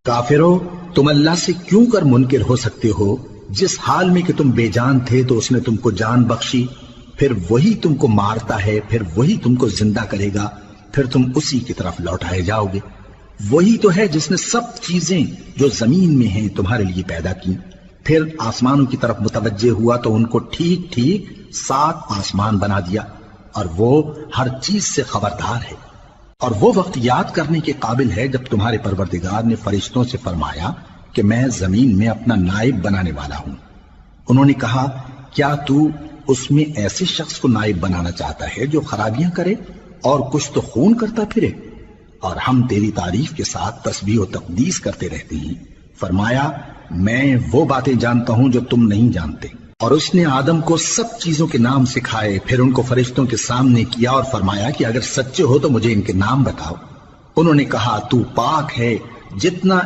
کافرو، تم اللہ سے کیوں کر منکر ہو سکتے ہو؟ جس حال میں کہ تم بے جان تھے تو اس نے تم کو جان بخشی، پھر وہی تم کو مارتا ہے، پھر وہی تم کو زندہ کرے گا، پھر تم اسی کی طرف لوٹائے جاؤ گے۔ وہی تو ہے جس نے سب چیزیں جو زمین میں ہیں تمہارے لیے پیدا کی، پھر آسمانوں کی طرف متوجہ ہوا تو ان کو ٹھیک ٹھیک 7 آسمان بنا دیا، اور وہ ہر چیز سے خبردار ہے۔ اور وہ وقت یاد کرنے کے قابل ہے جب تمہارے پروردگار نے فرشتوں سے فرمایا کہ میں زمین میں اپنا نائب بنانے والا ہوں۔ انہوں نے کہا، کیا تو اس میں ایسے شخص کو نائب بنانا چاہتا ہے جو خرابیاں کرے اور کچھ تو خون کرتا پھرے؟ اور ہم تیری تعریف کے ساتھ تسبیح و تقدیس کرتے رہتے ہیں۔ فرمایا، میں وہ باتیں جانتا ہوں جو تم نہیں جانتے۔ اور اس نے آدم کو سب چیزوں کے نام سکھائے، پھر ان کو فرشتوں کے سامنے کیا اور فرمایا کہ اگر سچے ہو تو مجھے ان کے نام بتاؤ۔ انہوں نے کہا، تو پاک ہے، جتنا